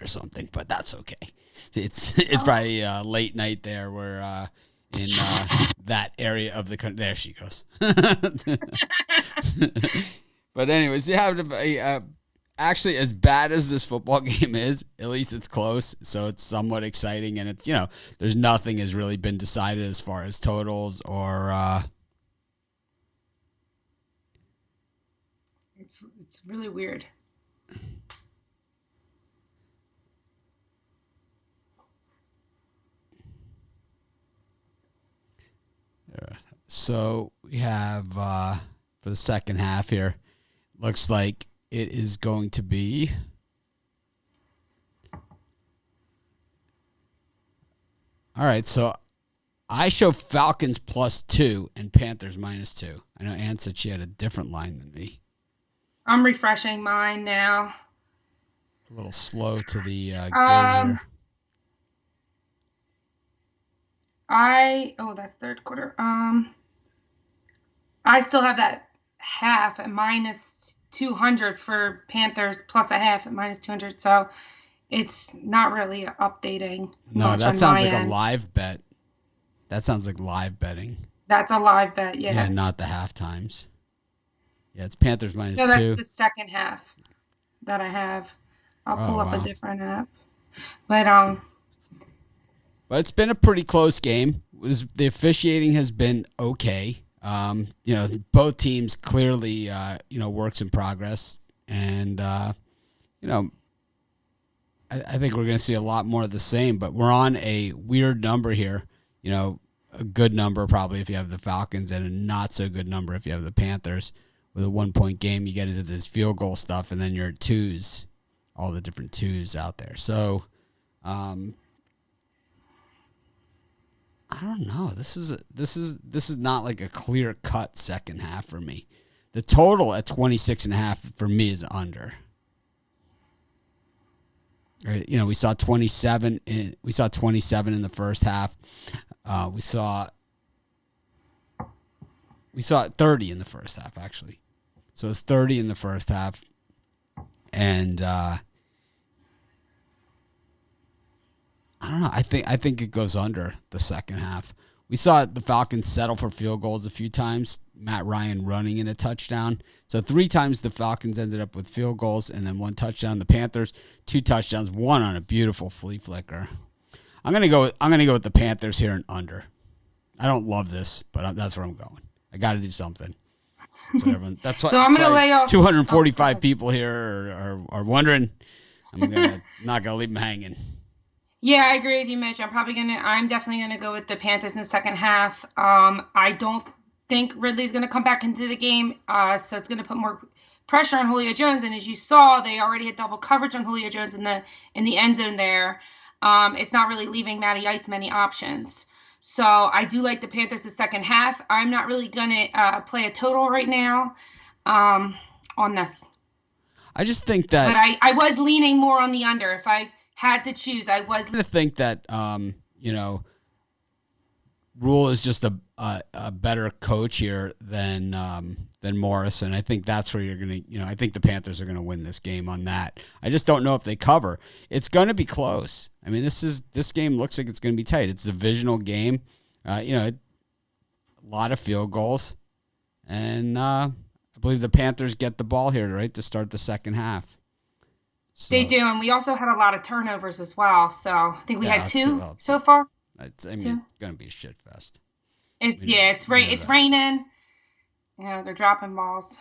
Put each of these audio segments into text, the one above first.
or something, but that's okay. It's probably late night there. We're in that area of the country. There she goes. But anyways, you have to actually, as bad as this football game is, at least it's close, so it's somewhat exciting, and it's there's nothing has really been decided as far as totals or. It's really weird. So we have for the second half here, looks like it is going to be all right. So I show Falcons +2 and Panthers -2. I know Ann said she had a different line than me. I'm refreshing mine now. A little slow to the game here. That's third quarter. I still have that half at -200 for Panthers plus a half at -200. So it's not really updating. No, that sounds like a live bet. That sounds like live betting. That's a live bet, yeah. Yeah, not the half times. Yeah, it's Panthers -2. No, that's the second half that I have. I'll pull up a different app. But it's been a pretty close game. The officiating has been okay. Both teams clearly, works in progress. And, I think we're going to see a lot more of the same. But we're on a weird number here. A good number probably if you have the Falcons and a not so good number if you have the Panthers. With a 1-point game, you get into this field goal stuff, and then you're at twos, all the different twos out there. So, I don't know. This is not like a clear cut second half for me. The total at 26.5 for me is under. Right, we saw 27. We saw 27 in the first half. We saw 30 in the first half actually. So it's 30 in the first half, and I don't know. I think it goes under the second half. We saw the Falcons settle for field goals a few times. Matt Ryan running in a touchdown. So 3 times the Falcons ended up with field goals, and then 1 touchdown. The Panthers 2 touchdowns, 1 on a beautiful flea flicker. I'm gonna go with the Panthers here and under. I don't love this, but that's where I'm going. I got to do something. So that's why. So I'm gonna lay off 245 people here are wondering. I'm not gonna leave them hanging. Yeah, I agree with you, Mitch. I'm definitely gonna go with the Panthers in the second half. I don't think Ridley's gonna come back into the game, so it's gonna put more pressure on Julio Jones. And as you saw, they already had double coverage on Julio Jones in the end zone there. It's not really leaving Matty Ice many options. So I do like the Panthers the second half. I'm not really gonna play a total right now on this. I just think that. But I was leaning more on the under. If I had to choose, I was. I think that Rule is just a better coach here than Morris, and I think that's where you're gonna. I think the Panthers are gonna win this game on that. I just don't know if they cover. It's gonna be close. I mean, this game looks like it's gonna be tight. It's a divisional game. A lot of field goals, and I believe the Panthers get the ball here, right, to start the second half. So, they do, and we also had a lot of turnovers as well. So I think we had 2 so far. It's going to be a shit fest. It's raining. They're dropping balls.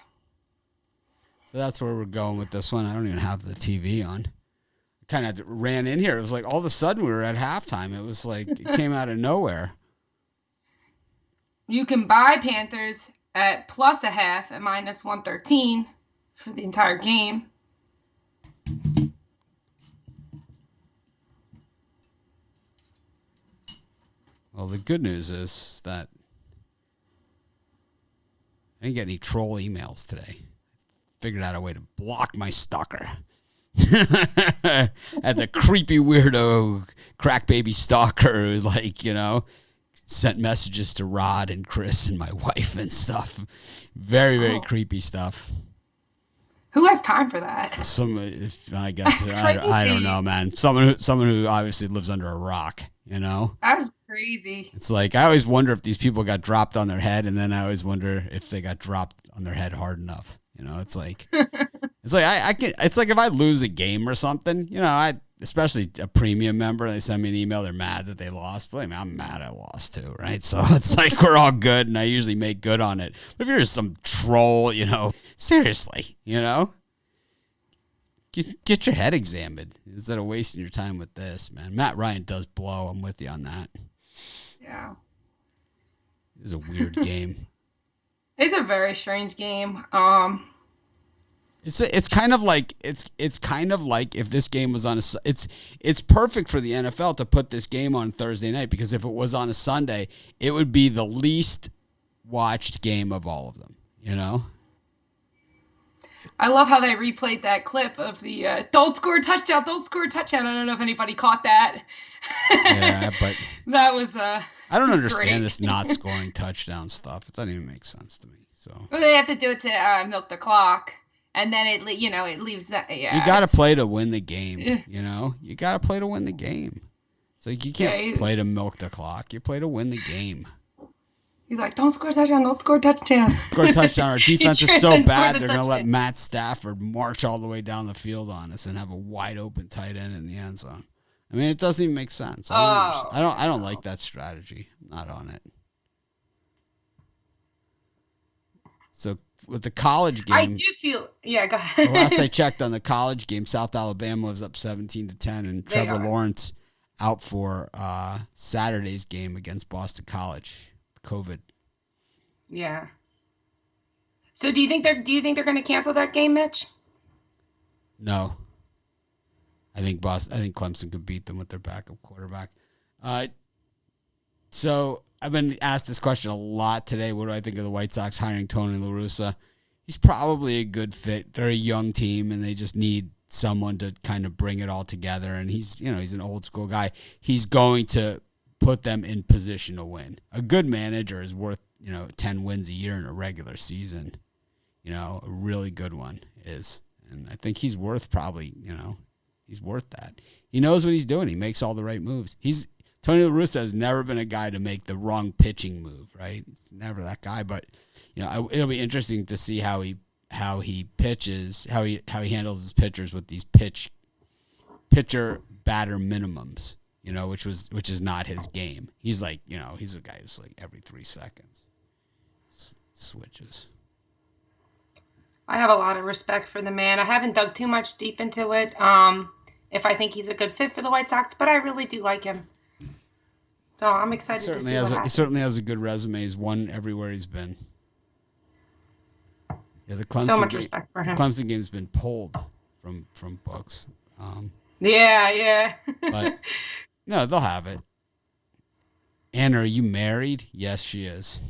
So that's where we're going with this one. I don't even have the TV on. I kind of ran in here. It was like all of a sudden we were at halftime. It was like it came out of nowhere. You can buy Panthers at plus a half at -113 for the entire game. Well, the good news is that I didn't get any troll emails today. Figured out a way to block my stalker. At the creepy weirdo crack baby stalker who, sent messages to Rod and Chris and my wife and stuff. Very, very creepy stuff. Who has time for that? I guess I don't know, man. Someone who obviously lives under a rock. You know, That's crazy. it's like I always wonder if these people got dropped on their head, and then I always wonder if they got dropped on their head hard enough. You know, it's like I can. It's like if I lose a game or something, you know, especially a premium member, they send me an email, they're mad that they lost. Believe me, I'm mad I lost too, right? So it's like we're all good, and I usually make good on it. But if you're some troll, you know, seriously, you know. Get your head examined instead of wasting your time with this, man. Matt Ryan does blow. I'm with you on that. Yeah. It's a weird game. It's a very strange game. It's kind of like it's kind of like if this game was on it's perfect for the NFL to put this game on Thursday night, because if it was on a Sunday, it would be the least watched game of all of them, you know? I love how they replayed that clip of the don't score a touchdown, don't score a touchdown. I don't know if anybody caught that. Yeah, but that was I don't understand great. this not scoring touchdown stuff. It doesn't even make sense to me. So Well, they have to do it to milk the clock, and then it leaves that. Yeah, you got to play to win the game. You know, you got to play to win the game. So you can't play to milk the clock. You play to win the game. He's like, don't score a touchdown, don't score a touchdown. Score a touchdown. Our defense is so bad, they're going to let touchdown. Matt Stafford march all the way down the field on us and have a wide open tight end in the end zone. I mean, it doesn't even make sense. I don't like that strategy. I'm not on it. So with the college game, I do feel, yeah, go ahead. the last I checked on the college game, South Alabama was up 17-10, and Trevor Lawrence out for Saturday's game against Boston College. COVID. Yeah. So do you think they're going to cancel that game, Mitch? No. I think Clemson could beat them with their backup quarterback. So I've been asked this question a lot today. What do I think of the White Sox hiring Tony La Russa? He's probably a good fit. They're a young team, and they just need someone to kind of bring it all together. And he's an old school guy. He's going to put them in position to win. A good manager is worth 10 wins a year in a regular season. A really good one is, and I think he's worth he's worth that. He knows what he's doing. He makes all the right moves. Tony La Russa has never been a guy to make the wrong pitching move, right? It's never that guy, but it'll be interesting to see how he pitches, how he handles his pitchers with these pitcher batter minimums, which is not his game. He's like, he's a guy who's like every 3 seconds switches. I have a lot of respect for the man. I haven't dug too much deep into it. If I think he's a good fit for the White Sox, but I really do like him. So I'm excited to see what happens. He certainly has a good resume. He's won everywhere he's been. Yeah, the Clemson so much respect for him. The Clemson game's been pulled from books. Yeah. But no, they'll have it. Anna, are you married? Yes, she is.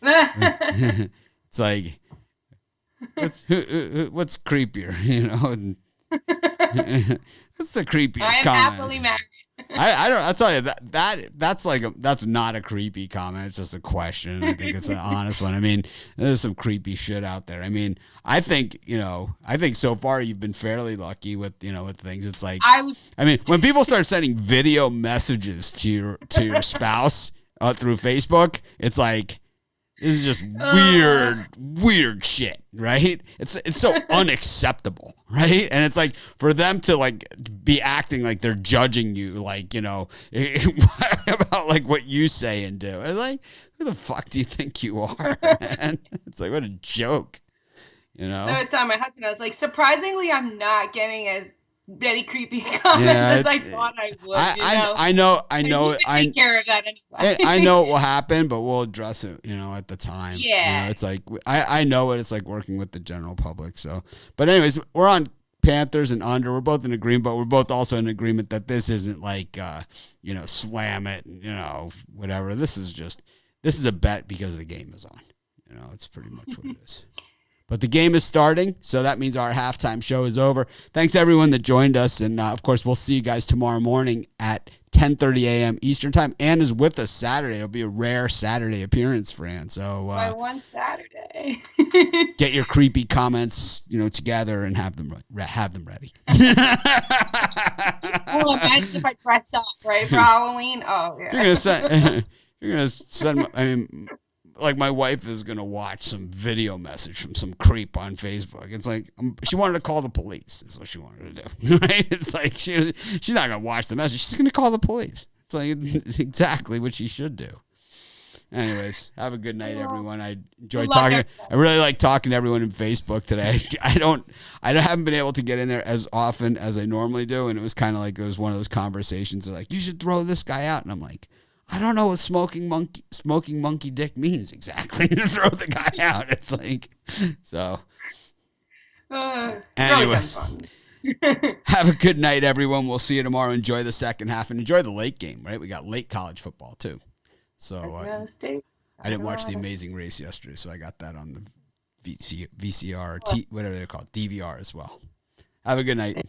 It's like, what's creepier, What's the creepiest I am comment? happily married. I'll tell you that's not a creepy comment. It's just a question. I think it's an honest one. I mean, there's some creepy shit out there. I mean, I think so far you've been fairly lucky with things. It's like, when people start sending video messages to your spouse through Facebook, it's like, this is just weird shit, right? It's so unacceptable, right? And it's like for them to like be acting like they're judging you, like, about like what you say and do. It's like, who the fuck do you think you are, man? It's like, what a joke, I was telling my husband, I was like, surprisingly, I'm not getting as many creepy comments as I thought I would. I know. I take care of that anyway. I know it will happen, but we'll address it, at the time. Yeah. It's like, I know what it's like working with the general public. So, but anyways, we're on Panthers and under. We're both in agreement, but we're both also in agreement that this isn't like, slam it, whatever. This is a bet because the game is on. It's pretty much what it is. But the game is starting, so that means our halftime show is over. Thanks, everyone that joined us. And, of course, we'll see you guys tomorrow morning at 10:30 a.m. Eastern Time. Ann is with us Saturday. It'll be a rare Saturday appearance for Ann. So my one Saturday. Get your creepy comments, together and have them ready. Well, imagine if I dressed up, right, for Halloween. Oh, yeah. You're gonna send. I mean, like my wife is gonna watch some video message from some creep on Facebook. It's like she wanted to call the police. Is what she wanted to do. Right? It's like she's not gonna watch the message. She's gonna call the police. It's like exactly what she should do. Anyways, have a good night, everyone. I enjoy talking. I really like talking to everyone in Facebook today. I haven't been able to get in there as often as I normally do, and it was kind of like it was one of those conversations. They're like, you should throw this guy out, and I'm like, I don't know what smoking monkey dick means exactly to throw the guy out. It's like, so. Anyways, have a good night, everyone. We'll see you tomorrow. Enjoy the second half and enjoy the late game. Right, we got late college football too. So I didn't watch The Amazing Race yesterday, so I got that on the VCR, whatever they're called, DVR as well. Have a good night.